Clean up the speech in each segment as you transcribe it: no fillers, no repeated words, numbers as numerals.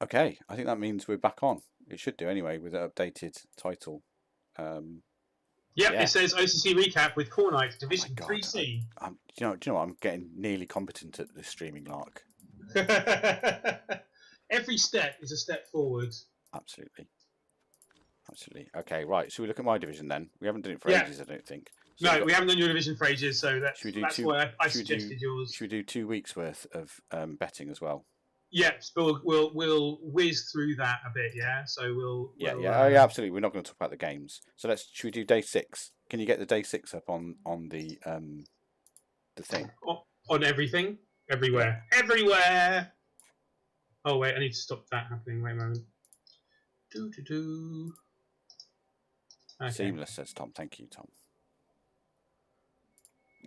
Okay, I think that means we're back on. It should do anyway with an updated title. Yep, Yeah. it says OCC Recap with Khornight, Oh my Division God. 3C. Do you know what? I'm getting nearly competent at this streaming lark. Every step is a step forward. Absolutely. Absolutely. Okay, right. So we look at my division then. We haven't done it for Yeah. ages, I don't think. So No, we haven't done your division for ages, so that's why I should we do suggested yours. should we do 2 weeks worth of betting as well? Yep, so we'll whiz through that a bit, yeah. So we'll Yeah, we'll yeah. Oh yeah, absolutely. We're not going to talk about the games. So should we do day 6? Can you get the day 6 up on the thing? on everything, Yeah. everywhere. Oh wait, I need to stop that happening. Wait a moment. Okay. Seamless, says Tom. Thank you, Tom.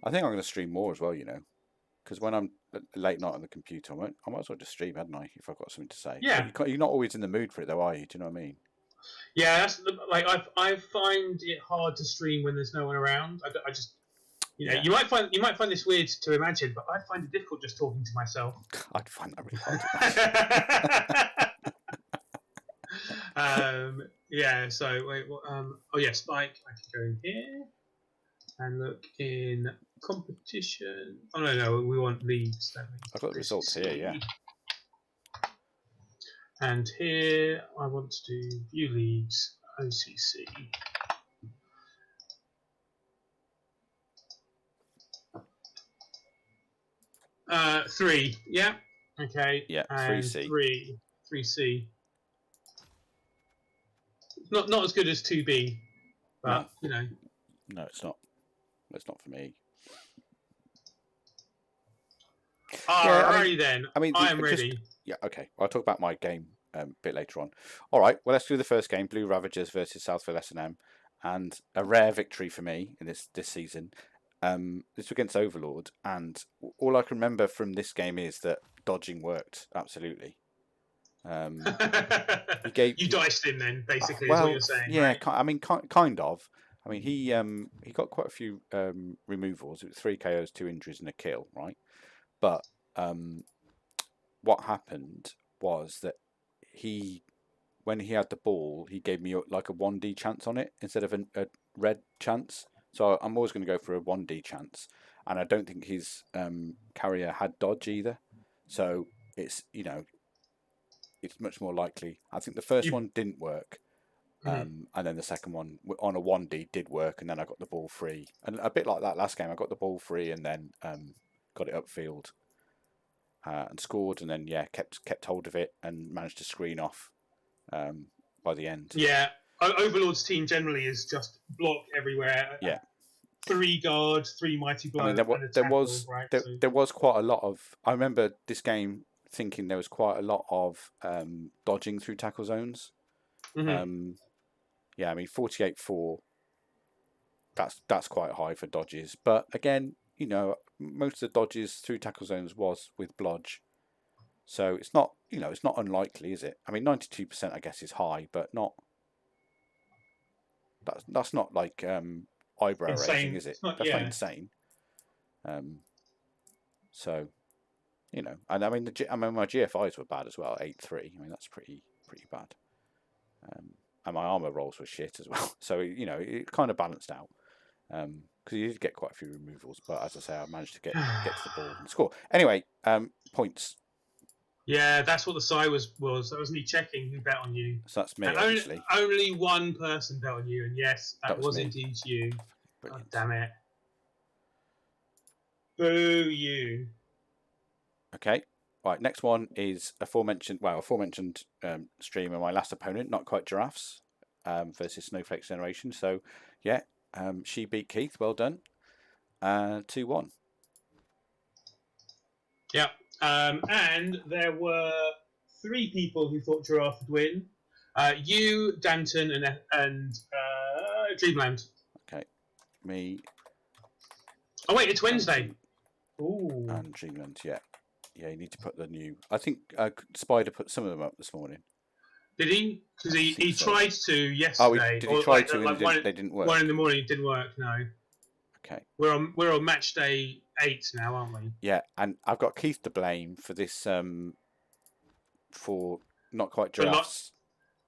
I think I'm going to stream more as well, because when I'm late night on the computer, I might as well just stream, hadn't I, if I've got something to say. Yeah. But you're not always in the mood for it, though, are you? Do you know what I mean? Yeah, that's like I find it hard to stream when there's no one around. I just Yeah. you might find this weird to imagine, but I find it difficult just talking to myself. I'd find that really hard to imagine. Yeah. So wait. Oh yes, like I can go in here and look in competition. Oh no, we want leagues. I've got the results here. Yeah. And here I want to do view leagues OCC. Three. Yeah. Okay. Yeah. And 3C. 3C. Not as good as 2B, but no. No, it's not. It's not for me. Alrighty then. I mean, I am ready. Yeah. Okay. Well, I'll talk about my game a bit later on. All right. Well, let's do the first game: Blue Ravagers versus Southfield S&M, and a rare victory for me in this season. This was against Overlord, and all I can remember from this game is that dodging worked absolutely. You diced him then, basically, well, is what you're saying. Yeah, right? I mean, kind of. I mean, he got quite a few removals. It was 3 KOs, 2 injuries, and a kill, right? But what happened was that when he had the ball, he gave me like a 1D chance on it instead of a red chance. So I'm always going to go for a 1D chance, and I don't think his carrier had dodge either. So it's it's much more likely. I think the first one didn't work, and then the second one on a 1D did work, and then I got the ball free, and a bit like that last game, I got the ball free and then got it upfield and scored, and then kept hold of it and managed to screen off by the end. Yeah, Overlord's team generally is just block everywhere. Yeah. 3 guard, 3 mighty blow. I mean, there was quite a lot of. I remember this game thinking there was quite a lot of dodging through tackle zones. Yeah, I mean 48-4. That's quite high for dodges, but again, most of the dodges through tackle zones was with blodge, so it's not it's not unlikely, is it? I mean 92% I guess is high, but not. That's not like eyebrow raising, is it? That's not insane. So, and I mean my GFIs were bad as well, 8-3. I mean that's pretty bad. And my armor rolls were shit as well. So it kind of balanced out because you did get quite a few removals, but as I say, I managed to get to the ball and score. Anyway, points. Yeah, that's what the SI was. That was me checking who bet on you. So that's me, and obviously. Only one person bet on you, and yes, that was indeed you. Brilliant. Oh, damn it. Boo you. Okay. Right, next one is aforementioned stream of my last opponent, Not Quite Giraffes, versus Snowflake Generation. So, yeah, she beat Keith. Well done. 2-1. Yeah. And there were 3 people who thought Giraffe would win. You, Danton, and Dreamland. Okay. Me. Oh, wait, it's Wednesday. Ooh. And Dreamland, yeah. Yeah, you need to put the new. I think Spider put some of them up this morning. Did he? Because he tried to yesterday. Oh, did he try to? And they didn't work. 1 in the morning, it didn't work. No. Okay. We're on match day 8 now, aren't we? Yeah, and I've got Keith to blame for this. For not quite For giraffes.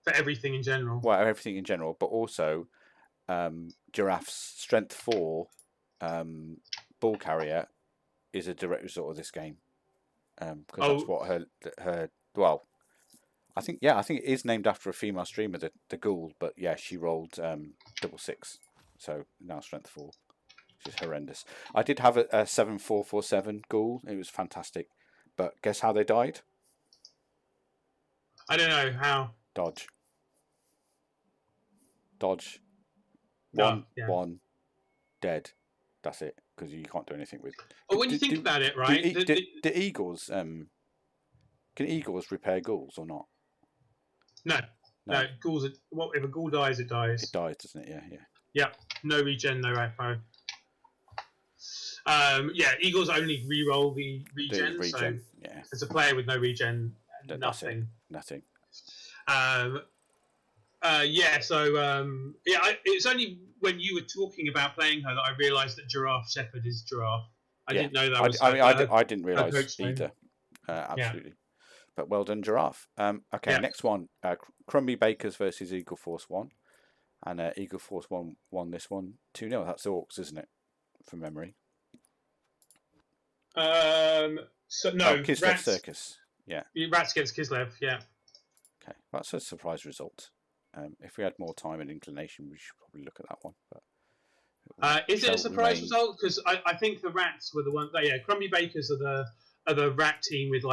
For everything in general. Well, everything in general, but also giraffe's strength 4 ball carrier is a direct result of this game. Because that's what her well, I think it is named after a female streamer, the Ghoul, but yeah, she rolled 666, so now strength 4, which is horrendous. I did have a 7447 Ghoul. It was fantastic, but guess how they died? I don't know how. Dodge. Oh, One dead. That's it, because you can't do anything with. But when you think about it, right? Do eagles can eagles repair ghouls or not? No. Ghouls. If a ghoul dies, it dies. It dies, doesn't it? Yeah. Yeah. No regen, no repo. Eagles only re-roll the regen. So yeah. as a player with no regen, nothing. Nothing. It's only when you were talking about playing her that I realised that Giraffe Shepherd is Giraffe. I didn't know that was. I didn't realise either. Absolutely. Yeah. But well done, Giraffe. Okay, next one. Crumby Bakers versus Eagle Force 1. And Eagle Force 1 won this one 2-0. That's the Orcs, isn't it? From memory. Kislev Circus. Yeah. Rats against Kislev, yeah. Okay, that's a surprise result. If we had more time and inclination, we should probably look at that one. But is it a surprise result? Because I think the Rats were the one. Crumby Bakers are the Rat team with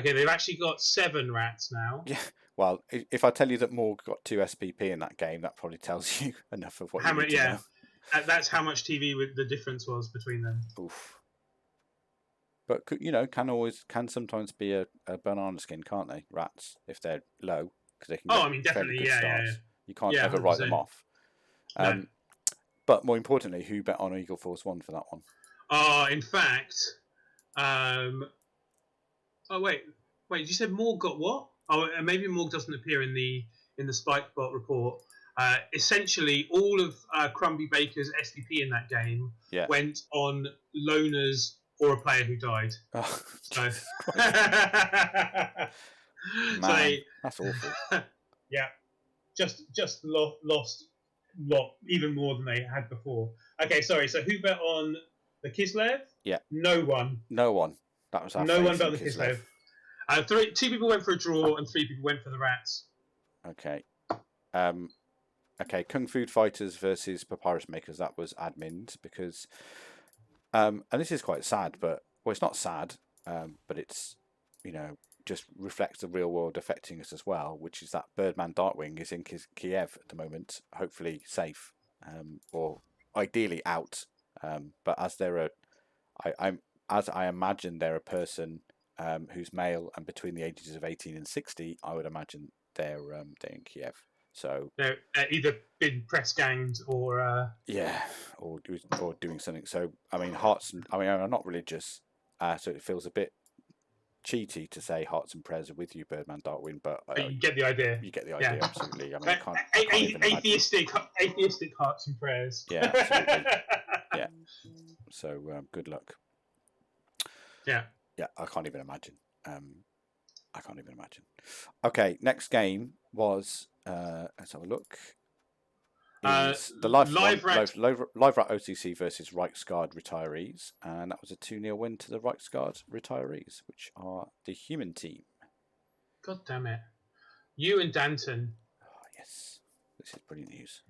they've actually got 7 Rats now. Yeah. Well, if I tell you that Morg got 2 SPP in that game, that probably tells you enough of what you need to know. That's how much TV the difference was between them. Oof. But can sometimes be a banana skin, can't they? Rats, if they're low, because they can. Definitely, yeah. You can't ever write them off. No. But more importantly, who bet on Eagle Force 1 for that one? In fact, wait, you said Morg got what? Maybe Morg doesn't appear in the Spikebot report. Essentially, all of Crumby Baker's SPP in that game went on loners or a player who died. Oh, so, man, that's awful. Yeah, just lost even more than they had before. Okay, sorry. So who bet on the Kislev? Yeah, no one. That was our no one bet on the Kislev. 2 people went for a draw and 3 people went for the Rats. Okay. Okay, Kung Fu Fighters versus Papyrus Makers. That was admins because. And this is quite sad, but it's not sad, but it's just reflects the real world affecting us as well, which is that Birdman Darkwing is in Kiev at the moment, hopefully safe, or ideally out. But as I imagine they're a person who's male and between the ages of 18 and 60, I would imagine they're in Kiev. So they're either been press ganged or or doing something. So I mean, I'm not religious, so it feels a bit cheaty to say hearts and prayers are with you, Birdman Darkwing, but you get the idea. You get the idea, absolutely. I mean, I can't atheistic hearts and prayers. Yeah, absolutely. Yeah. So good luck. Yeah. Yeah, I can't even imagine. Okay, next game was let's have a look. The Live Rat OCC versus Reichsguard retirees, and that was a 2-0 win to the Reichsguard retirees, which are the human team. God damn it! You and Danton. Oh, yes, this is brilliant news.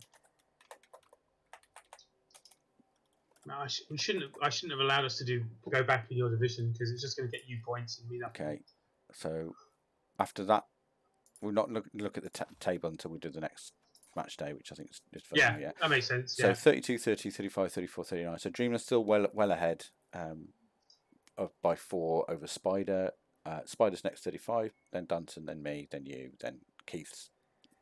No, I shouldn't have allowed us to go back in your division because it's just going to get you points and me nothing. Okay, so after that, we'll not look at the table until we do the next match day, which I think is fun. Yeah, that makes sense. So 32, 30, 35, 34, 39. So Dreamland's still well ahead by 4 over Spider. Spider's next 35, then Danton, then me, then you, then Keith's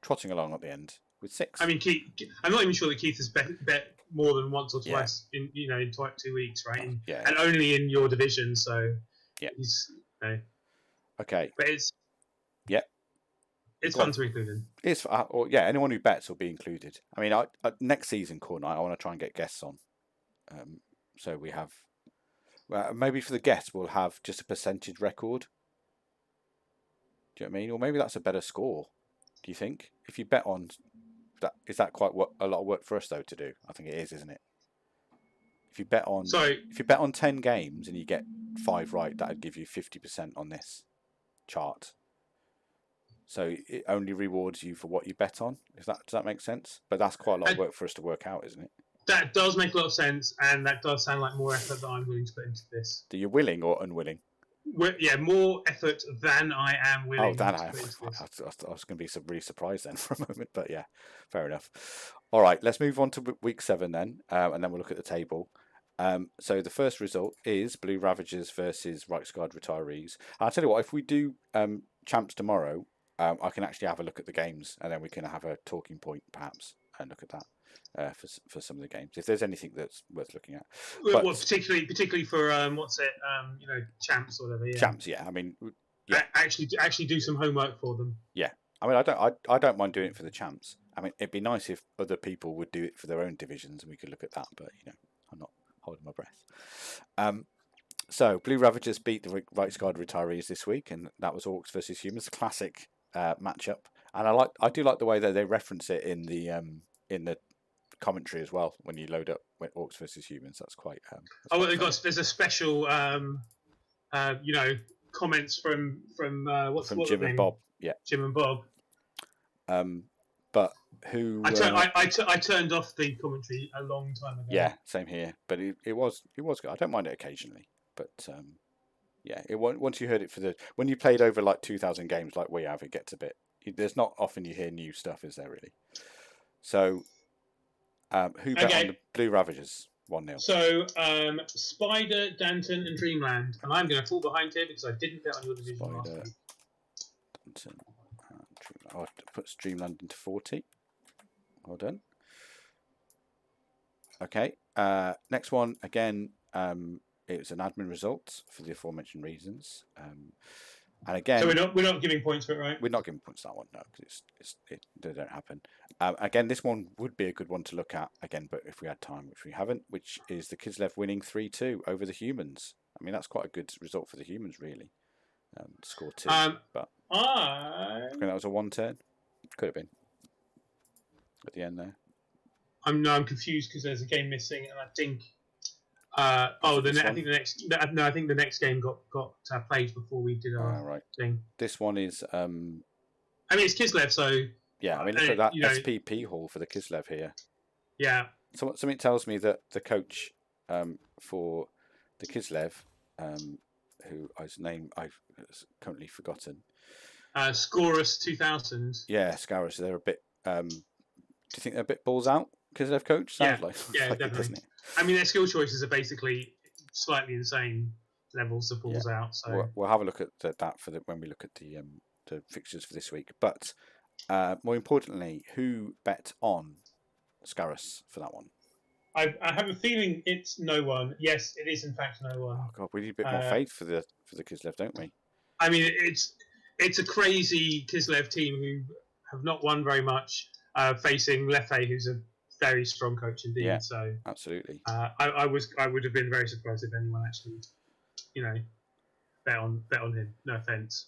trotting along at the end with 6. I mean, Keith. I'm not even sure that Keith has bet more than once or twice in 2 weeks, right? And only in your division, so he's okay. But it's fun to include in. It's anyone who bets will be included. I mean, next season, Khornight, I want to try and get guests on. So we have, maybe for the guests, we'll have just a percentage record. Do you know what I mean? Or maybe that's a better score. Do you think? If you bet on that, is that quite a lot of work for us though to do? I think it is, isn't it? If you bet on 10 games and you get 5 right, that'd give you 50% on this chart. So it only rewards you for what you bet on. Does that make sense? But that's quite a lot of work for us to work out, isn't it? That does make a lot of sense, and that does sound like more effort that I'm willing to put into this. Do you willing or unwilling? More effort than I am willing. Oh, than I am. I was going to be really surprised then for a moment, but yeah, fair enough. All right, let's move on to week 7 then, and then we'll look at the table. So the first result is Blue Ravagers versus Reichsguard Retirees. I'll tell you what, if we do champs tomorrow, I can actually have a look at the games, and then we can have a talking point perhaps and look at that. For some of the games, if there's anything that's worth looking at, particularly for champs or whatever. Yeah. Champs, yeah. I mean, yeah. Actually do some homework for them. Yeah, I mean, I don't mind doing it for the champs. I mean, it'd be nice if other people would do it for their own divisions, and we could look at that. But I'm not holding my breath. So Blue Ravagers beat the Reichsguard Retirees this week, and that was Orcs versus Humans, classic matchup. And I do like the way that they reference it in the commentary as well when you load up Orcs versus Humans. That's quite. There's a special, comments from Jim and Bob. Yeah, Jim and Bob. But who? I turned off the commentary a long time ago. Yeah, same here. But it was good. I don't mind it occasionally, but yeah, once you heard it when you played over like 2,000 games like we have, it gets a bit. There's not often you hear new stuff, is there really? So. Who bet on the Blue Ravagers? 1-0. So, Spider, Danton, and Dreamland. And I'm going to fall behind here because I didn't bet on your division last week. Danton, I'll have to put Dreamland into 40. Well done. Okay. Next one, again, it was an admin result for the aforementioned reasons. And again, so we're not giving points for it, right? We're not giving points to that one, no, because they don't happen. Again, this one would be a good one to look at again, but if we had time, which we haven't, which is the Kislev winning 3-2 over the Humans. I mean, that's quite a good result for the Humans, really. Score 2, but I think that was a 1-turn. Could have been at the end there. I'm confused because there's a game missing, and I think. I think the next game got played before we did our thing. This one is. I mean, it's Kislev, so. Yeah, I mean, look at that SPP haul for the Kislev here. Yeah. So something tells me that the coach for the Kislev, whose name I've currently forgotten. Scorus 2000. Yeah, Scorus. They're a bit. Do you think they're a bit balls out? Kislev coach sounds like. Yeah, like definitely. It, doesn't it? I mean, their skill choices are basically slightly insane levels of balls out. So we'll have a look at that when we look at the fixtures for this week. But more importantly, who bet on Scarus for that one? I have a feeling it's no one. Yes, it is in fact no one. Oh God, we need a bit more faith for the Kislev, don't we? I mean, it's a crazy Kislev team who have not won very much, facing Leffe, who's a very strong coach indeed. Yeah, so absolutely. I would have been very surprised if anyone actually, bet on him. No offense.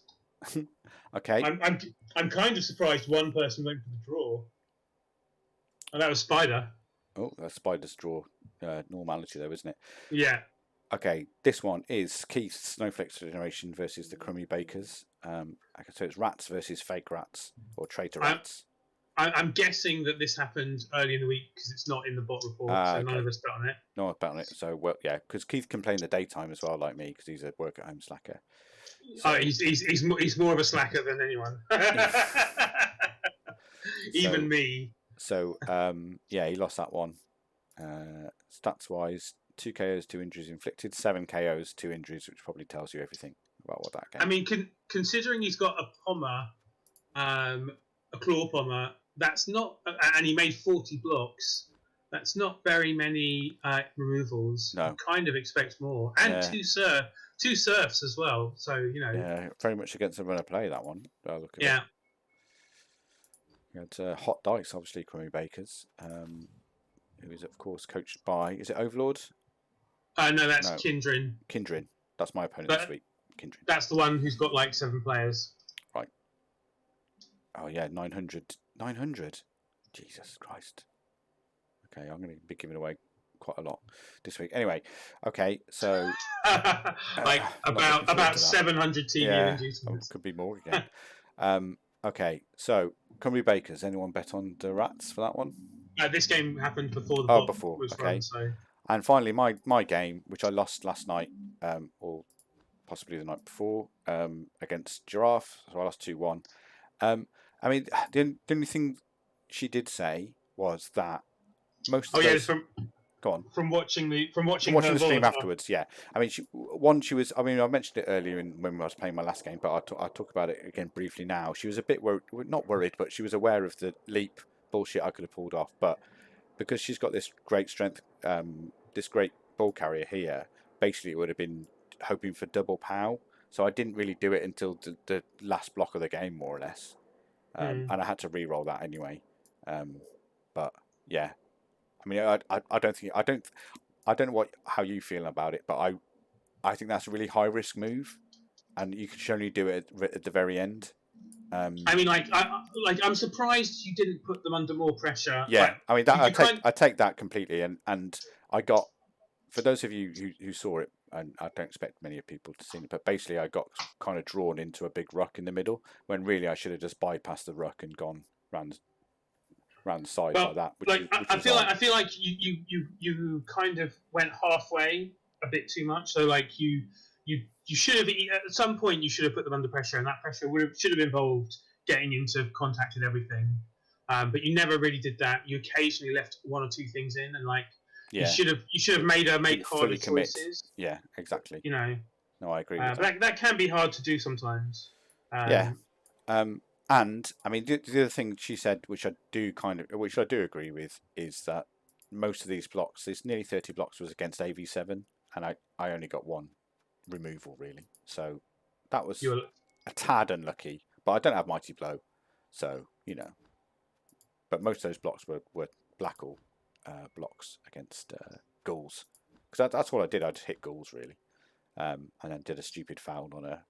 Okay. I'm kind of surprised one person went for the draw, and that was Spider. Oh, that's Spider's draw normality though, isn't it? Yeah. Okay, this one is Keith's Snowflakes Generation versus the Crummy Bakers. So it's rats versus fake rats or traitor rats. I'm guessing that this happened early in the week because it's not in the bot report, so none of us bet on it. No one bet on it. So, well, yeah, because Keith can play in the daytime as well, like me, because he's a work-at-home slacker. So, he's more of a slacker than anyone. Even me. So, he lost that one. Stats-wise, 2 KOs, 2 injuries inflicted, 7 KOs, 2 injuries, which probably tells you everything about what that game. I mean, considering he's got a pommer, a claw pommer, that's not, and he made 40 blocks. That's not very many removals. No. You kind of expect more, and two serfs as well. So Yeah, very much against the runner play that one. Look at yeah. We had Hot Dice, obviously, Crummy Bakers, who is of course coached by. Is it Overlord? No, that's Kindrin. Kindrin. That's my opponent this week. Kindrin. That's the one who's got like 7 players. Right. Oh yeah, 900. 900. Jesus Christ. Okay, I'm going to be giving away quite a lot this week. Anyway, okay, so like not looking forward about to that. 700 TV Yeah, inducements. could be more again. Okay, so Cumby Bakers. Anyone bet on the Rats for that one? This game happened before the Oh, bot before. was Okay. run, so. And finally, my game, which I lost last night, or possibly the night before, against Giraffe. So I lost 2-1. I mean, the only thing she did say was that most of those. Go on. From watching the stream afterwards, yeah. I mean, she was. I mean, I mentioned it earlier when I was playing my last game, but I'll talk about it again briefly now. She was a bit not worried, but she was aware of the leap bullshit I could have pulled off. But because she's got this great strength, this great ball carrier here, basically it would have been hoping for double POW. So I didn't really do it until the last block of the game, more or less, and I had to re-roll that anyway. But yeah, I mean, I don't know how you feel about it, but I think that's a really high risk move, and you should only do it at the very end. I mean, I'm surprised you didn't put them under more pressure. Yeah, I mean I take that completely, and I got, for those of you who saw it, and I don't expect many people to see it, but basically I got kind of drawn into a big ruck in the middle when really I should have just bypassed the ruck and gone round the side like that. I feel like you kind of went halfway a bit too much. So like you should have, at some point you should have put them under pressure, and that pressure should have involved getting into contact with everything. But you never really did that. You occasionally left one or two things in, and you should have made her make harder choices. Yeah, exactly. You know. No, I agree with that. That can be hard to do sometimes. Yeah. And I mean, the other thing she said, which I do agree with, is that most of these blocks, there's nearly 30 blocks, was against AV7, and I only got one removal really. So that was a tad unlucky. But I don't have Mighty Blow, so you know. But most of those blocks were Blackall blocks against ghouls, because that's all I did. I just hit ghouls really, and then did a stupid foul on a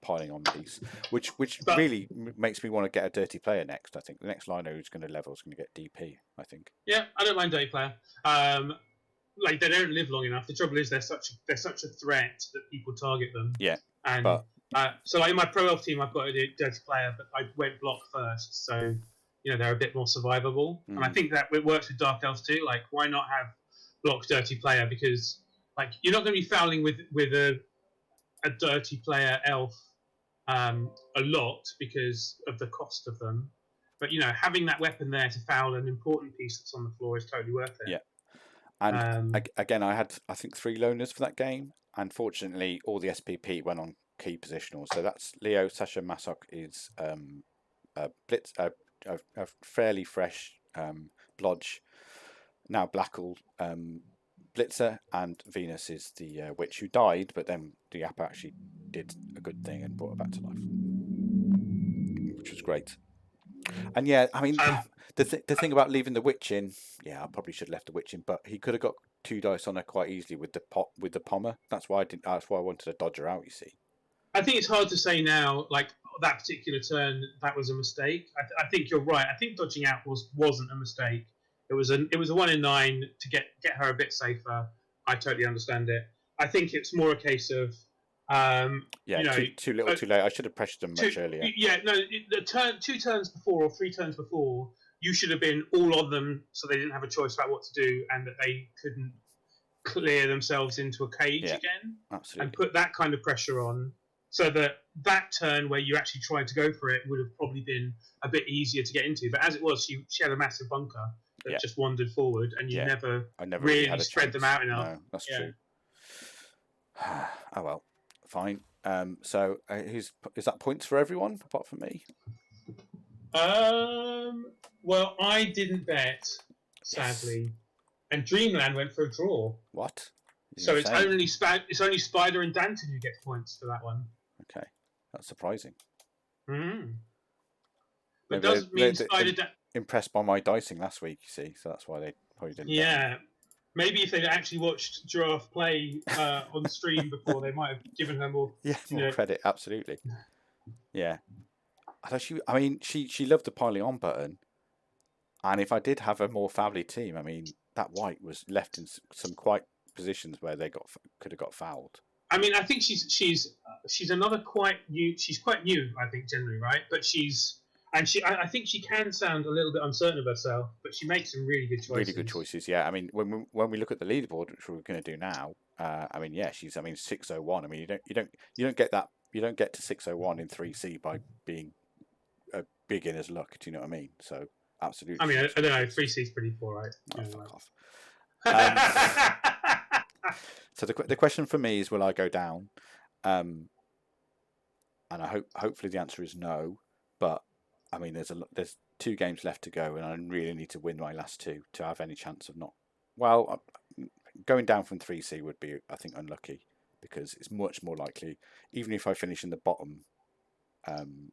piling on piece, which really makes me want to get a dirty player next. I think the next liner who's going to level is going to get DP. I think. Yeah, I don't mind dirty player. Like they don't live long enough. The trouble is they're such a threat that people target them. Yeah, and so like in my pro elf team, I've got a dirty player, but I went block first, so you know they're a bit more survivable. And I think that it works with dark elves too. Like, why not have block dirty player? Because like you're not going to be fouling with a dirty player elf a lot because of the cost of them. But you know, having that weapon there to foul an important piece that's on the floor is totally worth it. Yeah. And again, I had, I think, 3 loners for that game. And fortunately, all the SPP went on key positionals. So that's Leo, Sasha, Masok is Blitz, a fairly fresh Blodge, now Blackall Blitzer, and Venus is the witch who died, but then the app actually did a good thing and brought her back to life, which was great. And yeah, I mean, the thing about leaving the witch in, yeah, I probably should have left the witch in, but he could have got 2 dice on her quite easily with the pommer. That's why I wanted to dodge her out. You see, I think it's hard to say now. Like that particular turn, that was a mistake. I think you're right. I think dodging out wasn't a mistake. It was a 1 in 9 to get her a bit safer. I totally understand it. I think it's more a case of too little, too late. I should have pressured them much earlier. Yeah, no, 2 turns before or 3 turns before, you should have been all on them, so they didn't have a choice about what to do, and that they couldn't clear themselves into a cage again. Absolutely. And put that kind of pressure on, so that turn where you actually tried to go for it would have probably been a bit easier to get into. But as it was, she had a massive bunker that just wandered forward, and you never really spread them out enough. No, that's true. Oh well, fine. So is that points for everyone apart from me? Well, I didn't bet, sadly, and Dreamland went for a draw. What? So it's only Spider and Danton who gets points for that one. Okay, that's surprising. But does mean Spider impressed by my dicing last week, you see, so that's why they probably didn't. Yeah, maybe if they'd actually watched Giraffe play on stream before, they might have given her more. More credit, absolutely. Yeah, she loved the piling on button, and if I did have a more family team, I mean, that white was left in some quite positions where they could have got fouled. I mean, I think she's another quite new. She's quite new, I think, generally, right? But I think she can sound a little bit uncertain of herself, but she makes some really good choices. Really good choices, yeah. I mean, when we look at the leaderboard, which we're going to do now, I mean, yeah, she's 601. I mean, you don't get that. You don't get to 601 in 3C by being a beginner's luck. Do you know what I mean? So absolutely. I mean, I don't know. 3C is pretty poor, right? Oh, fuck off. So the question for me is, will I go down? And I hopefully the answer is no. But I mean, there's 2 games left to go, and I really need to win my last 2 to have any chance of not. Well, going down from 3C would be, I think, unlucky, because it's much more likely, even if I finish in the bottom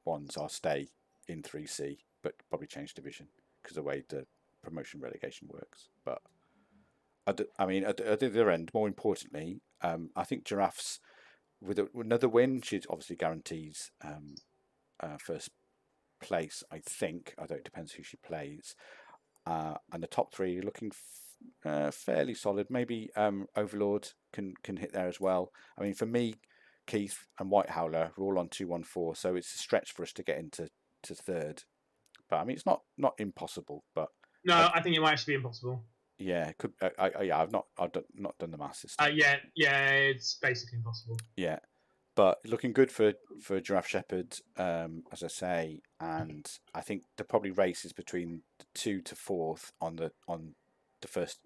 ones, I'll stay in 3C, but probably change division because of the way the promotion relegation works. But I mean, at the other end, more importantly, I think Giraffes, with another win, she obviously guarantees first place, I think, although it depends who she plays. And the top 3 are looking fairly solid. Maybe Overlord can hit there as well. I mean, for me, Keith and White Howler are all on 214, so it's a stretch for us to get into third. But I mean, it's not impossible. But no, I think it might actually be impossible. Yeah, it could. I've not done the math system. Yeah, it's basically impossible. Yeah, but looking good for Giraffe Shepherd, as I say, and I think the probably race is between the 2 to 4th on the first.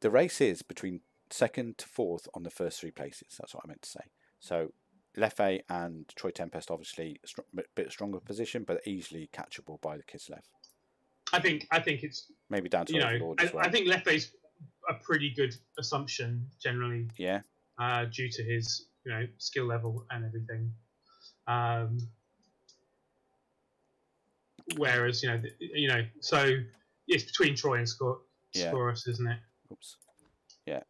The race is between 2nd to 4th on the first 3 places. That's what I meant to say. So Leffe and Troy Tempest, obviously a bit stronger position, but easily catchable by the Kislev. I think it's maybe down to Overlord as well. I think Leffe's a pretty good assumption generally. Yeah. Due to his skill level and everything. Whereas so it's between Troy and Scorus, isn't it? Oops. Yeah.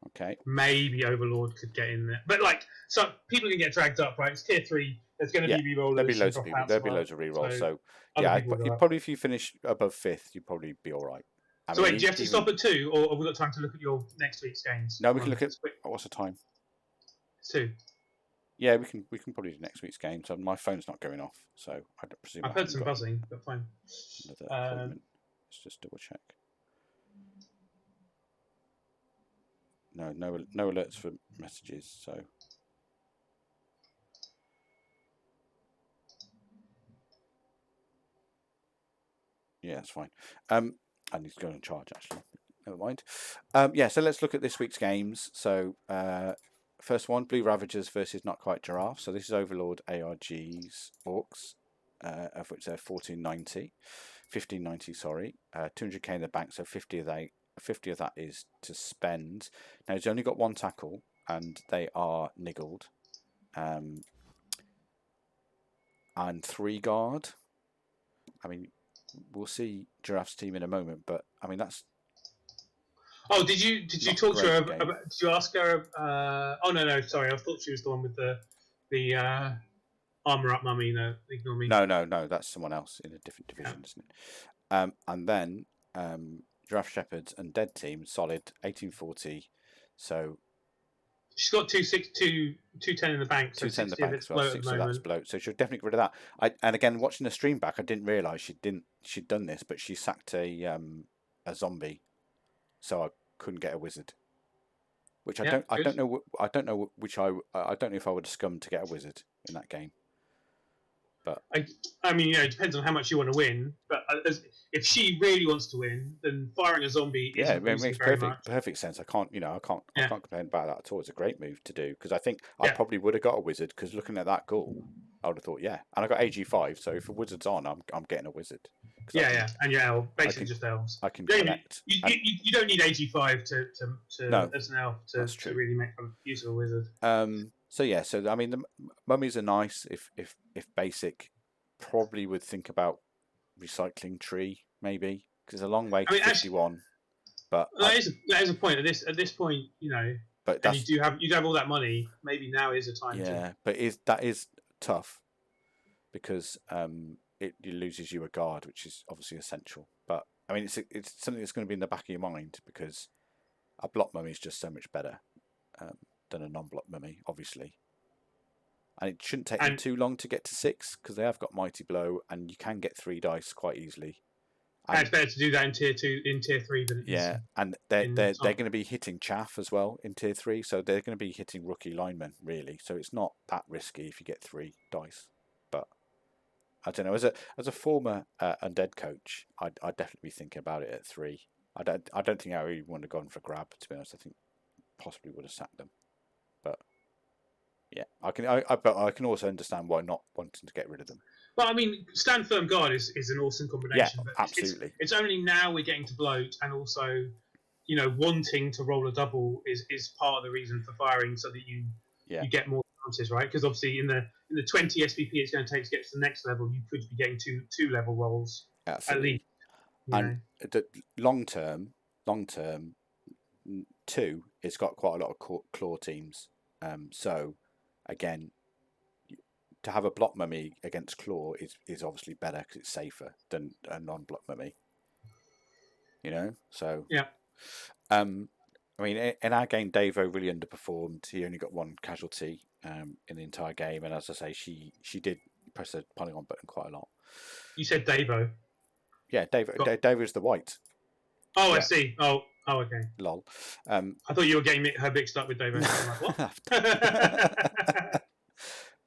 Okay. Maybe Overlord could get in there, but so people can get dragged up, right? It's tier 3. There's going to be re-rollers. There'll be loads of people. There'll be loads of re-rolls. So yeah, probably if you finish above 5th, you'd probably be all right. So wait, do you have to stop at 2, or have we got time to look at your next week's games? No, we can look at what's the time. It's 2. Yeah, we can probably do next week's game. So my phone's not going off, so I don't presume. I've heard some buzzing, but fine. Let's just double check. No alerts for messages. So. Yeah, that's fine. I need to go and charge, actually. Never mind. Yeah, so let's look at this week's games. So, first one, Blue Ravagers versus Not Quite Giraffe. So this is Overlord ARG's Orcs, of which they're 1590, sorry. 200k in the bank, so 50 of that is to spend. Now, he's only got 1 tackle, and they are niggled. And 3 guard. I mean, we'll see Giraffe's team in a moment, but I mean that's. Oh, did you talk to her about? Did you ask her? Oh no, sorry. I thought she was the one with the armor up mummy. No, ignore me. No, that's someone else in a different division, isn't it? And then Giraffe Shepherds and Dead team solid 1840. So. She's got 210 in the bank. So 210 in the bank as well. 6 of that's bloat. So she'll definitely get rid of that. And again, watching the stream back, I didn't realise she'd done this, but she sacked a zombie, so I couldn't get a wizard. Which I don't know if I would have scummed to get a wizard in that game. But I mean, it depends on how much you want to win. But if she really wants to win, then firing a zombie it makes perfect sense. I can't complain about that at all. It's a great move to do because I think I probably would have got a wizard because looking at that goal, I would have thought and I got AG5, so if a wizard's on, I'm getting a wizard. And your elf, basically just elves. I can connect. You don't need AG5 to as an elf to really make use of a wizard. So I mean the mummies are nice. If basic, probably would think about recycling tree maybe because it's a long way to 51. But that is a point at this point, But and you do have all that money. Maybe now is a time. Yeah, but that is tough because it loses you a guard, which is obviously essential. But I mean, it's something that's going to be in the back of your mind, because a block mummy is just so much better than a non-block mummy, obviously. And it shouldn't take them too long to get to 6, because they have got Mighty Blow, and you can get 3 dice quite easily. And it's better to do that in tier 2, in tier 3 than it is. And they're going to be hitting chaff as well in tier 3, so they're going to be hitting rookie linemen, really. So it's not that risky if you get 3 dice. But I don't know. As a former undead coach, I'd definitely be thinking about it at 3. I don't think I really would have gone for grab, to be honest. I think possibly would have sacked them. But yeah, I can also understand why not wanting to get rid of them. Well, I mean, stand firm guard is an awesome combination. Yeah, but absolutely. It's only now we're getting to bloat, and also, wanting to roll a double is part of the reason for firing, so that you get more chances, right? Because obviously in the 20 SVP it's going to take to get to the next level, you could be getting two level rolls at least. And the long term, 2, it's got quite a lot of claw teams. So again, to have a block mummy against claw is obviously better because it's safer than a non-block mummy. So yeah. I mean, in our game, Davo really underperformed. He only got 1 casualty in the entire game, and as I say, she did press the polygon button quite a lot. You said Davo. Yeah, Davo's the white. Oh, yeah. I see. Oh, okay. Lol. I thought you were getting her mixed up with Davo. Like, what?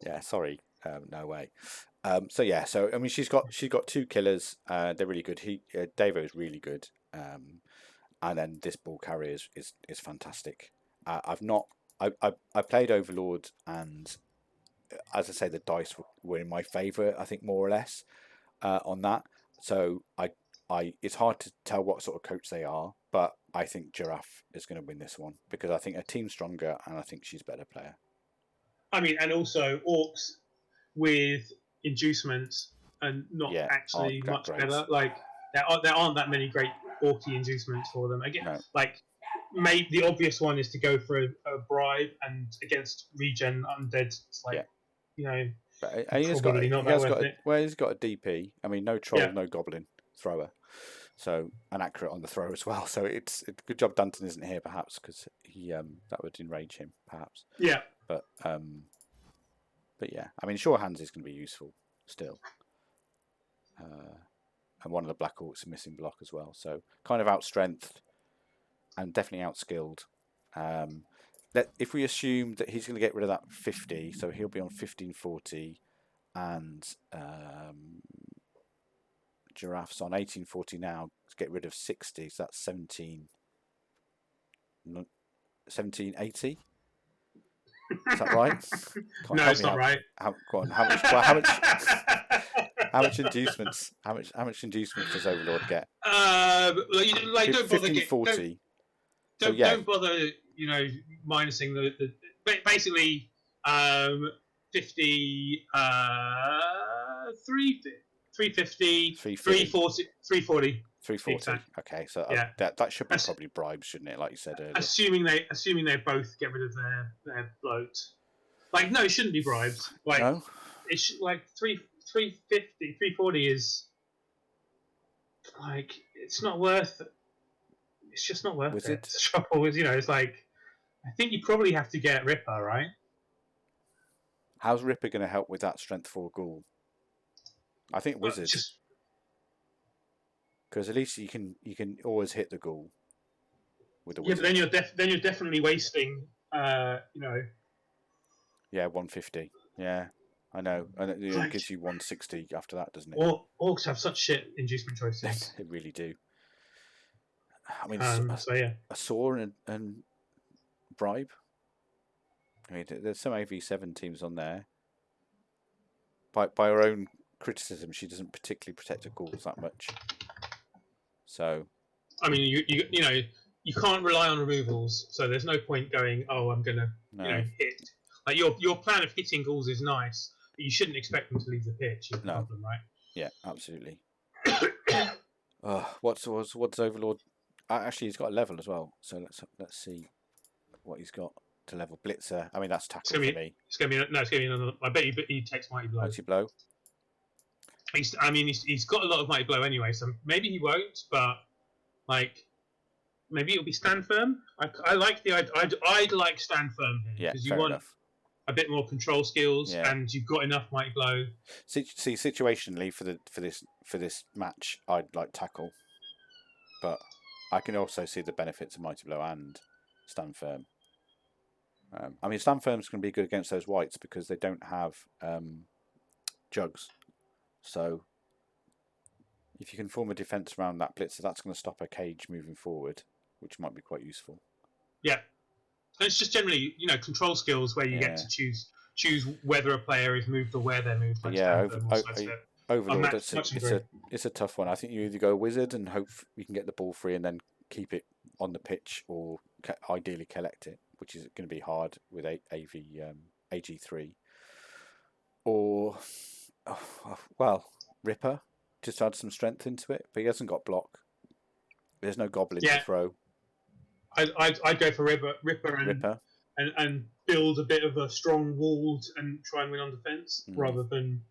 Yeah, sorry. No way. So I mean, she's got 2 killers. They're really good. Davo is really good. And then this ball carrier is fantastic. I played Overlord, and as I say, the dice were in my favour, I think, more or less, on that. So it's hard to tell what sort of coach they are, but I think Giraffe is going to win this one, because I think her team's stronger, and I think she's a better player. I mean, and also Orcs with inducements and not actually much better. Like there aren't that many great Orky inducements for them. Again, no. Like the obvious one is to go for a bribe, and against regen undead, it's like But he's got a DP. I mean, no troll, no goblin thrower. So, and accurate on the throw as well. So it's good job Danton isn't here, perhaps, because he that would enrage him, perhaps. Yeah. But yeah, I mean, Sure Hands is going to be useful still. And one of the Black Orcs is missing block as well. So kind of out-strengthed and definitely out-skilled. If we assume that he's going to get rid of that 50, so he'll be on 1540, and Giraffe's on 1840 now to get rid of 60, so that's 1780. Is that right? No, it's not right. Go on. How much inducements? How much inducements does Overlord get? Don't bother 1540. Don't bother, minusing the basically 50, 350, 340. 340. Exactly. Okay, so that should be probably bribes, shouldn't it? Like you said earlier. Assuming they both get rid of their bloat. Like, no, it shouldn't be bribes. Like, no? It's like 350, 340 is like, it's not worth. It's just not worth it. The trouble is, it's like, I think you probably have to get Ripper, right? How's Ripper going to help with that strength 4 ghoul? I think Wizard. Because at least you can always hit the ghoul with the Wizard. Yeah, but then you're definitely wasting. Yeah, 150. Yeah, I know, and it gives you 160 after that, doesn't it? Orcs have such shit inducement choices. They really do. I mean, a saw and bribe. I mean, there's some AV7 teams on there. By her own criticism, she doesn't particularly protect her ghouls that much. So, I mean, you can't rely on removals, so there's no point going, oh, I'm gonna hit. Like your plan of hitting ghouls is nice, but you shouldn't expect them to leave the pitch. Is the problem, right? Yeah, absolutely. What's Overlord? Actually, he's got a level as well. So let's see what he's got to level. Blitzer. I mean, that's tackle for me. It's gonna be another. I bet he takes Mighty Blow. Mighty Blow. He's got a lot of mighty blow anyway, so maybe he won't. But like, maybe it'll be stand firm. I like the I'd like stand firm here because you want enough. a bit more control skills, and you've got enough mighty blow. See, situationally for this match, I'd like tackle, but I can also see the benefits of mighty blow and stand firm. I mean, stand firm's going to be good against those whites because they don't have jugs. So if you can form a defense around that blitzer, that's going to stop a cage moving forward, which might be quite useful. Yeah, and it's just generally, control skills where you get to choose whether a player is moved or where they're moved. Like Overlord, it's a tough one. I think you either go wizard and hope you can get the ball free and then keep it on the pitch, or ideally collect it, which is going to be hard with AG3. Or, Ripper, just add some strength into it, but he hasn't got block. There's no goblin to throw. I'd go for Ripper and build a bit of a strong wall and try and win on defense rather than,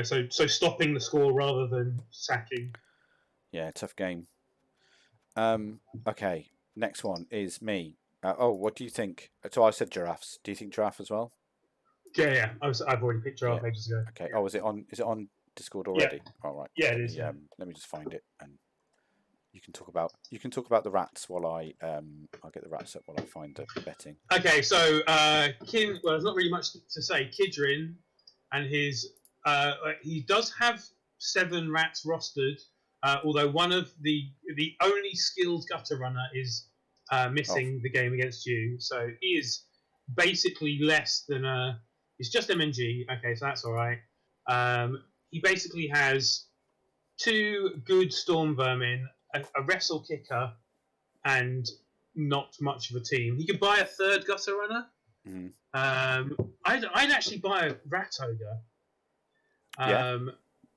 so stopping the score rather than sacking. Yeah, tough game. Okay, next one is me. What do you think? So I said giraffes. Do you think giraffe as well? Yeah. I've already picked giraffe ages ago. Okay. Oh, is it on Discord already? Yeah. All right. Yeah, it is. Let me just find it, and you can talk about the rats while I'll get the rats up while I find the betting. Okay, so there's not really much to say. Kidrin and his he does have 7 rats rostered, although one of the only skilled gutter runner is missing the game against you. So he is basically less than he's just MNG. Okay, so that's all right. He basically has 2 good storm vermin, a wrestle kicker, and not much of a team. He could buy a 3rd gutter runner. Mm-hmm. I'd actually buy a rat ogre.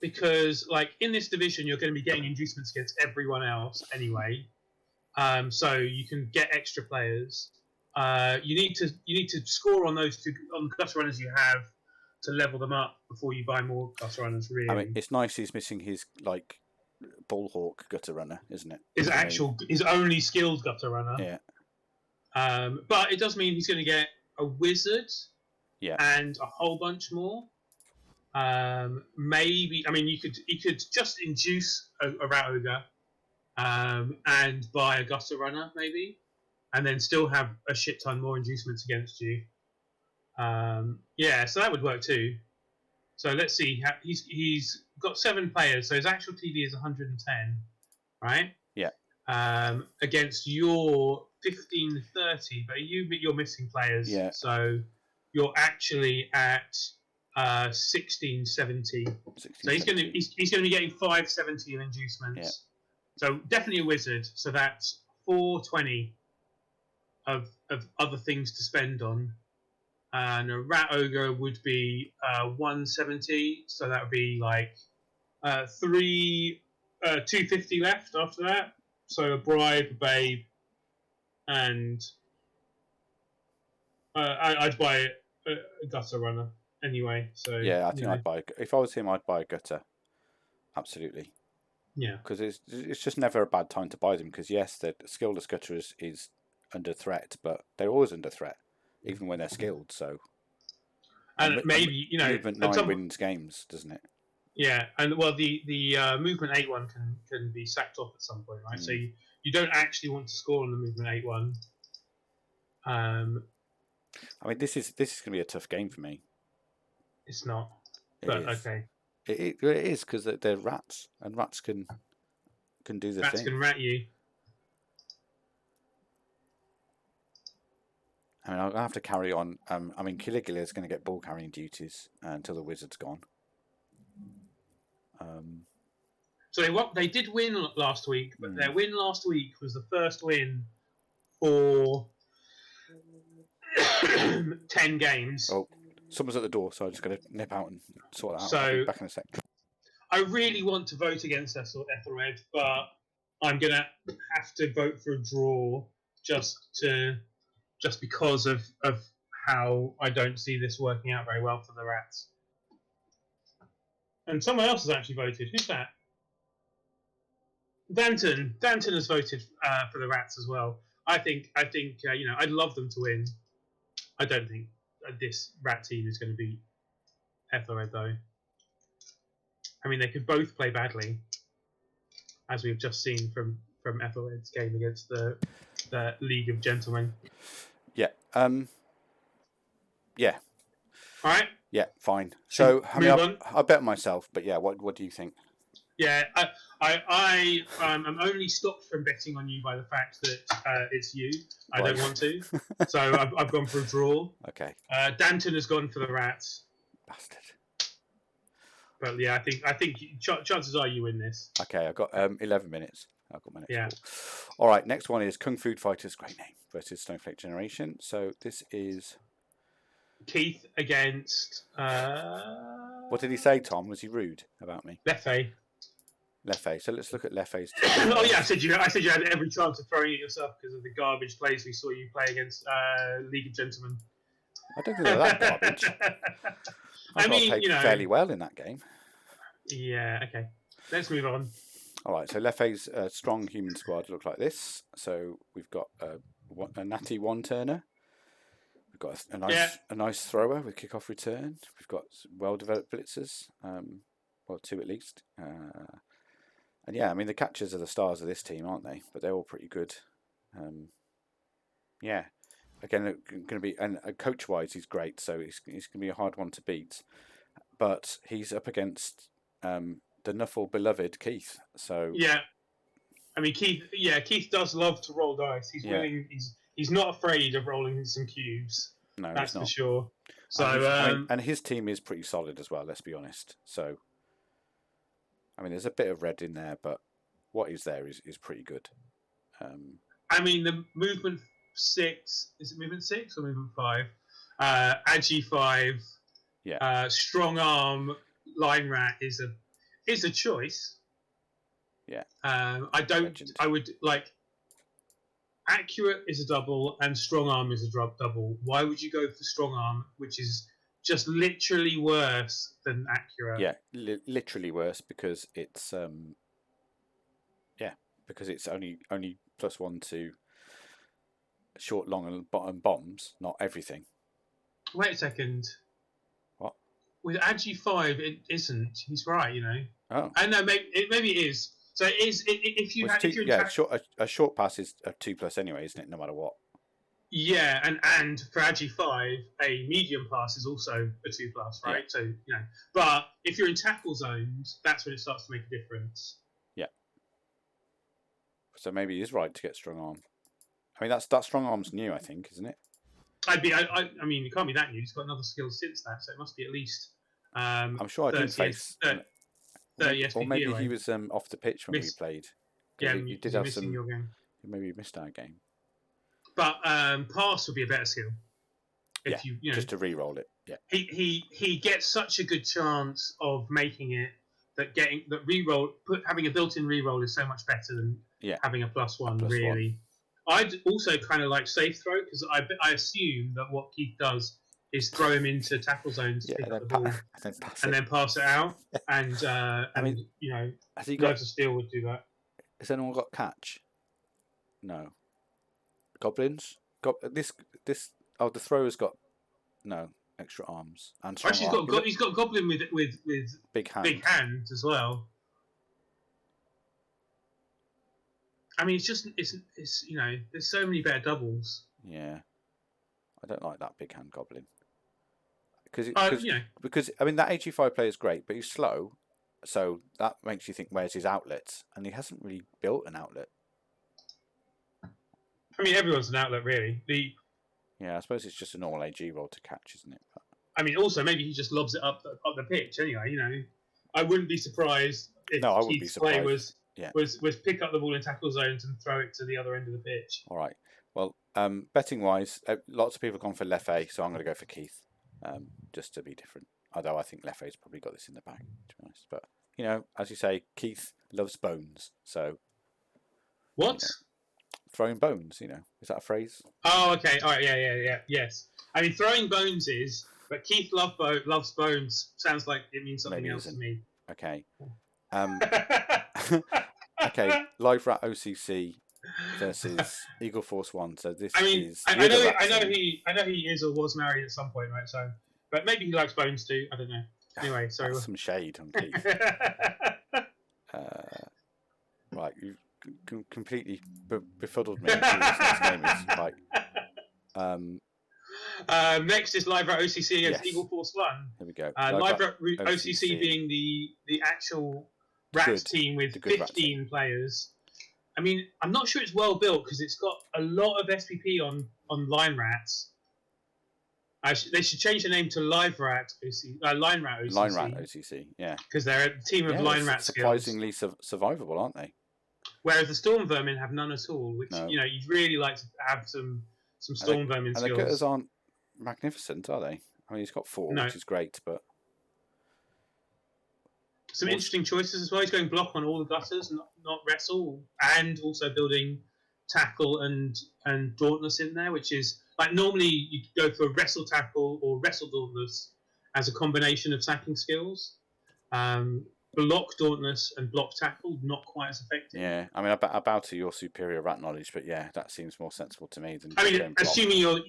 Because like in this division, you're going to be getting inducements against everyone else anyway. So you can get extra players. You need to score on those 2 on gutter runners you have to level them up before you buy more gutter runners. Really, I mean, it's nice he's missing his Bullhawk gutter runner, isn't it? His only skilled gutter runner. Yeah. But it does mean he's going to get a wizard. Yeah. And a whole bunch more. Maybe he could just induce a rat ogre, and buy a gutter runner maybe, and then still have a shit ton more inducements against you. So that would work too. So let's see. He's got 7 players, so his actual TV is 110, right? Yeah. Against your 1530, but you're missing players. Yeah. So you're actually at 1670. So he's going to be getting 570 of inducements. Yeah. So definitely a wizard. So that's 420 of other things to spend on. And a rat ogre would be 170. So that would be like 250 left after that. So a bribe, a babe, and I'd buy a gutter runner anyway. So yeah, I think I'd buy. If I was him, I'd buy a gutter. Absolutely. Yeah. Because it's just never a bad time to buy them. Because yes, the skillless gutter is under threat, but they're always under threat, even when they're skilled. So. And maybe movement 9 wins games, doesn't it? Yeah, and well, the movement 8 one can be sacked off at some point, right? So you don't actually want to score on the movement 8 one. I mean, this is going to be a tough game for me. It's not, but okay. It is because they're rats, and rats can do the thing. Rats can rat you. I mean, I'll have to carry on. I mean, Caligula is going to get ball carrying duties until the wizard's gone. So they did win last week, but their win last week was the first win for 10 games. Oh, someone's at the door, so I'm just going to nip out and sort that out. So, I'll be back in a sec. I really want to vote against Ethelred, but I'm going to have to vote for a draw just because of how I don't see this working out very well for the rats. And someone else has actually voted. Who's that? Danton. Danton has voted for the Rats as well. I think I'd love them to win. I don't think this Rat team is going to beat Ethelred though. I mean, they could both play badly, as we've just seen from Ethelred's game against the League of Gentlemen. Yeah. Yeah. All right. Yeah. Fine. So I mean, I bet myself, but yeah. What do you think? Yeah, I am only stopped from betting on you by the fact that it's you. I don't want to, so I've gone for a draw. Okay. Danton has gone for the Rats. Bastard. But yeah, I think chances are you win this. Okay, I've got 11 minutes. I've got my next ball. All right, next one is Kung Fu Fighters, great name, versus Snowflake Generation. So this is Keith against. What did he say, Tom? Was he rude about me? Leffe. So let's look at Leffe's. Oh yeah, I said you had every chance of throwing it yourself because of the garbage plays we saw you play against League of Gentlemen. I don't think they're that garbage. I mean, played fairly well in that game. Yeah. Okay. Let's move on. All right. So Leffe's strong human squad look like this. So we've got a natty one-turner. We've got a nice thrower with kick-off return. We've got well-developed blitzers. Well, 2 at least. And yeah, I mean, the catchers are the stars of this team, aren't they? But they're all pretty good. Yeah. Again, going to be, and coach-wise, he's great. So he's going to be a hard one to beat. But he's up against the Nuffle beloved Keith. So yeah, I mean Keith. Yeah, Keith does love to roll dice. He's willing. He's not afraid of rolling some cubes. No, that's he's not. For sure. So and his team is pretty solid as well. Let's be honest. So. I mean, there's a bit of red in there, but what is there is pretty good. I mean, the movement 6, is it movement 6 or movement 5? Agi 5. Yeah. Strong arm line rat is a choice. Yeah. I would like. Accurate is a double and strong arm is a double. Why would you go for strong arm, which is just literally worse than accurate? Yeah, literally worse because it's because it's only +1 to short, long, and bottom bombs, not everything. Wait a second. What? With Agi 5, it isn't. He's right, Oh. I know. Maybe it is. So it is if you had. A short pass is a 2+ anyway, isn't it? No matter what. Yeah, and for Agi 5, a medium pass is also a 2+, right? Yeah. So but if you're in tackle zones, that's when it starts to make a difference. Yeah. So maybe he is right to get strong arm. I mean, that strong arm's new, I think, isn't it? I mean, it can't be that new. He's got another skill since that, so it must be at least. I'm sure I did face. 30 or maybe he was off the pitch when we played. Yeah, you did have some. Your game. Maybe you missed our game. But pass would be a better skill. If you just to re-roll it. Yeah. He gets such a good chance of making it that having a built-in re-roll is so much better than having a +1. Really. I'd also kind of like safe throw because I assume that what Keith does is throw him into tackle zones to pick up the ball and then pass it out. And I mean, has he Nerves of Steel would do that. Has anyone got catch? No. Goblins? The thrower's got no extra arms and strong arm. He's got Goblin with big hands as well. I mean, it's there's so many better doubles. Yeah, I don't like that big hand Goblin because I mean that AG5 player is great, but he's slow, so that makes you think where's his outlets, and he hasn't really built an outlet. I mean, everyone's an outlet, really. Yeah, I suppose it's just a normal AG roll to catch, isn't it? But... I mean, also maybe he just lobs it up the pitch. Anyway, I wouldn't be surprised if Keith's play was pick up the ball in tackle zones and throw it to the other end of the pitch. All right. Well, betting wise, lots of people have gone for Leffe, so I'm going to go for Keith, just to be different. Although I think Leffe's probably got this in the bag, to be honest. But as you say, Keith loves bones, so what? Throwing bones, is that a phrase? Oh, okay. All right. Yeah. Yes. I mean, throwing bones is, but Keith loves bones. Sounds like it means something else to me. Okay. Okay. Live Rat OCC versus Eagle Force One. So this is. I know he is or was married at some point, right? So, but maybe he likes bones too. I don't know. Anyway, sorry. That's some shade on Keith. Right, you've completely befuddled me. Next name is right. Next is Live Rat OCC against Eagle Force One. Here we go. Live Rat OCC being the actual Rats team with 15 players. I mean, I'm not sure it's well built because it's got a lot of SPP on Line Rats. They should change the name to Live Rat OCC. Line Rat OCC. Line Rat OCC, yeah. Because they're a team of Line Rat surprisingly survivable, aren't they? Whereas the Storm Vermin have none at all, which you'd really like to have some Storm Vermin skills. And the gutters aren't magnificent, are they? I mean, he's got 4, which is great, but some interesting choices as well. He's going block on all the gutters, not wrestle, and also building tackle and dauntless in there, which is like normally you go for wrestle tackle or wrestle dauntless as a combination of sacking skills. Block dauntless and block tackle not quite as effective. Yeah, I mean, I bow to your superior rat knowledge, but yeah, that seems more sensible to me than. I mean, assuming you're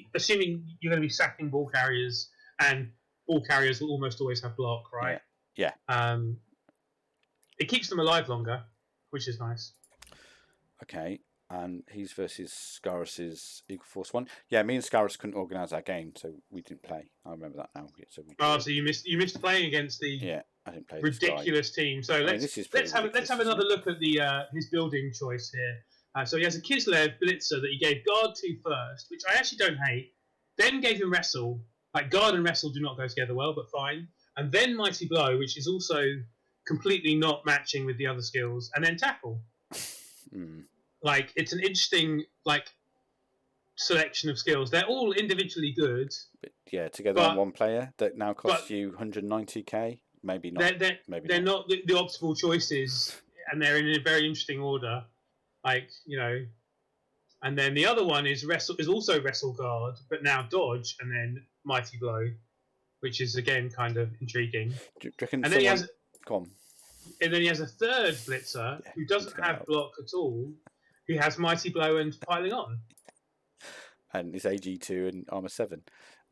going to be sacking ball carriers, and ball carriers will almost always have block, right? Yeah. It keeps them alive longer, which is nice. Okay, and he's versus Scarus's Eagle Force One. Yeah, me and Scarus couldn't organise our game, so we didn't play. I remember that now. So so you missed playing against the I didn't play ridiculous team. So let's have another look at the his building choice here. So he has a Kislev Blitzer that he gave guard to first, which I actually don't hate. Then gave him wrestle. Like guard and wrestle do not go together well, but fine. And then Mighty Blow, which is also completely not matching with the other skills, and then tackle. Like it's an interesting selection of skills. They're all individually good. But, together on one player that now costs you 190k. Maybe not. They're not the optimal choices, and they're in a very interesting order. And then the other one is also wrestle guard, but now dodge, and then Mighty Blow, which is again kind of intriguing. And then he has. Come on. And then he has a third blitzer who doesn't have block at all. He has Mighty Blow and piling on. And it's AG2 and Armour 7.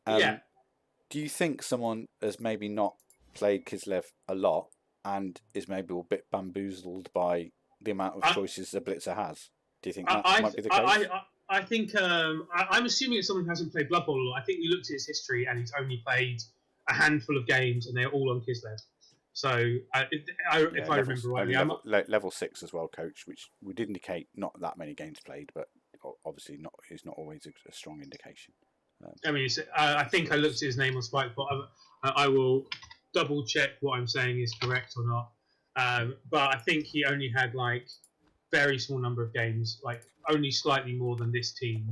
Do you think someone has maybe not played Kislev a lot and is maybe a bit bamboozled by the amount of choices the blitzer has? Do you think that might be the case? I think I'm assuming it's someone who hasn't played Blood Bowl a lot. I think we looked at his history and he's only played a handful of games and they're all on Kislev. So if I remember rightly, level 6 as well, coach, which would indicate not that many games played, but obviously is not always a strong indication. I mean, I think I looked at his name on Spikebot. I will double check what I'm saying is correct or not. But I think he only had very small number of games, only slightly more than this team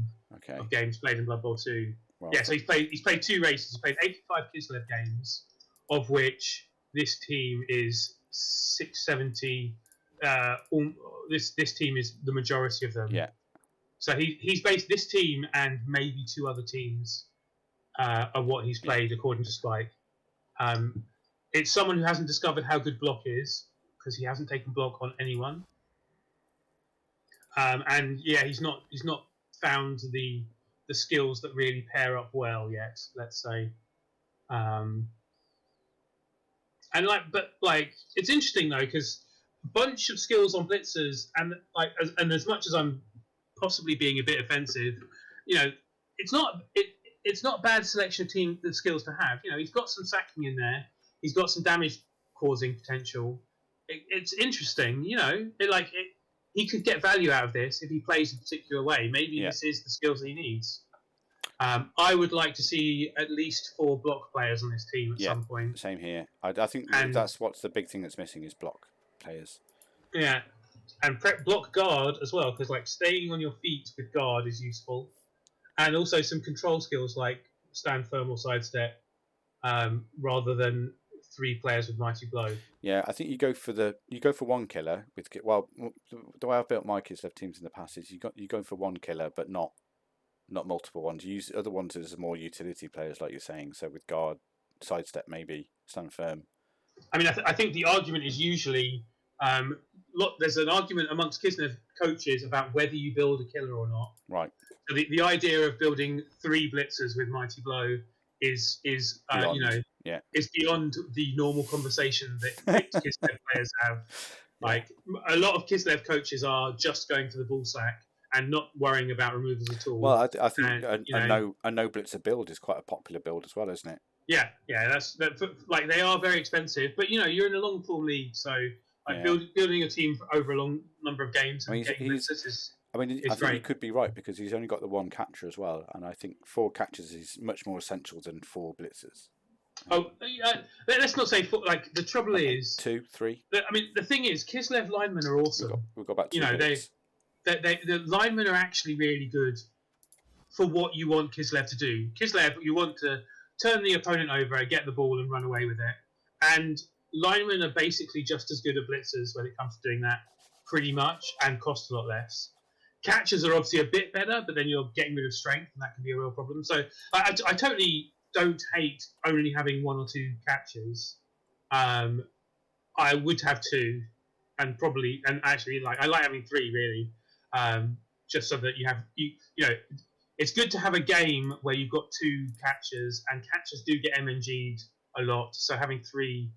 of games played in Blood Bowl 2. Well, so he's played 2 races. He's played 85 Kislev games, of which this team is 670. This team is the majority of them. Yeah. So he's based this team and maybe 2 other teams are what he's played according to Spike. It's someone who hasn't discovered how good block is because he hasn't taken block on anyone. He's not found the skills that really pair up well yet. Let's say. It's interesting though because a bunch of skills on blitzers and as much as I'm possibly being a bit offensive, it's not bad selection of team the skills to have. He's got some sacking in there. He's got some damage causing potential. It's interesting. He could get value out of this if he plays a particular way. Maybe this is the skills he needs. I would like to see at least 4 block players on this team at some point. Same here. I think that's what's the big thing that's missing is block players. Yeah, and prep block guard as well because staying on your feet with guard is useful, and also some control skills like stand firm or sidestep, rather than 3 players with Mighty Blow. Yeah, I think you go for one killer with the way I've built my Kislev teams in the past is you go for one killer but not multiple ones. You use other ones as more utility players, like you're saying. So with guard, sidestep, maybe stand firm. I mean, I think the argument is usually there's an argument amongst Kislev coaches about whether you build a killer or not. Right. So the idea of building 3 blitzers with Mighty Blow is beyond, is beyond the normal conversation that Kislev players have. Like a lot of Kislev coaches are just going for the ball sack and not worrying about removals at all. Well, I think a no blitzer build is quite a popular build as well, isn't it? Yeah, like they are very expensive, but you're in a long form league, so like building a team for over a long number of games and getting blitzers is. I think you could be right because he's only got the 1 catcher as well, and I think 4 catchers is much more essential than 4 blitzers. Oh, let's not say 4. Like the trouble is 2, 3. I mean, the thing is, Kislev linemen are awesome. We've got about 2 the linemen are actually really good for what you want Kislev to do. Kislev, you want to turn the opponent over, get the ball, and run away with it. And linemen are basically just as good at blitzers when it comes to doing that, pretty much, and cost a lot less. Catchers are obviously a bit better, but then you're getting rid of strength, and that can be a real problem. So I totally don't hate only having 1 or 2 catchers. I would have 2, and actually, like I like having 3 really, just so that you have you know. It's good to have a game where you've got 2 catchers, and catchers do get MNG'd a lot. So having 3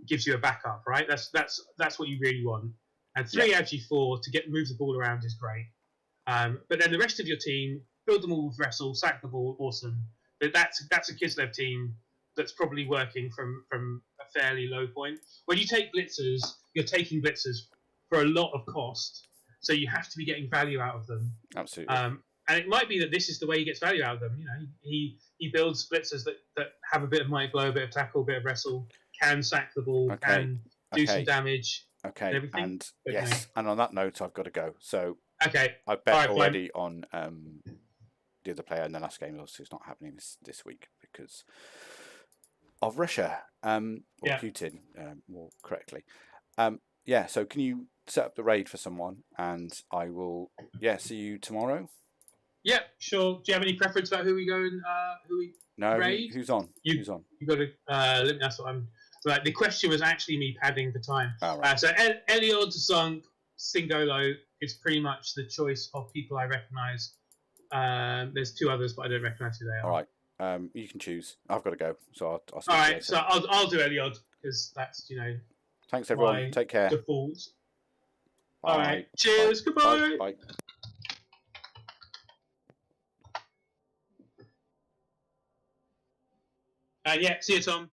gives you a backup, right? That's what you really want. And 3 actually 4 to move the ball around is great. But then the rest of your team, build them all with wrestle, sack the ball, awesome. But that's a Kislev team that's probably working from a fairly low point. When you take blitzers, you're taking blitzers for a lot of cost, so you have to be getting value out of them. Absolutely. And it might be that this is the way he gets value out of them. He builds blitzers that have a bit of mighty blow, a bit of tackle, a bit of wrestle, can sack the ball, can do some damage. Okay. And and on that note, I've got to go. So I bet already on the other player in the last game. Also, it's not happening this week because of Russia or Putin, more correctly. So can you set up the raid for someone, and I will see you tomorrow. Yeah, sure. Do you have any preference about who we go and who we raid? Who's on? Who's on? You got to let me. That's what I'm. Right. The question was actually me padding the time. Oh, right. So Eliod, Zunk, Singolo is pretty much the choice of people I recognise. There's 2 others, but I don't recognise who they are. All right. You can choose. I've got to go, so I'll all right. So I'll do Eliod because that's Thanks everyone. Take care. Default. Bye. All right. Cheers. Bye. Goodbye. Bye. See you, Tom.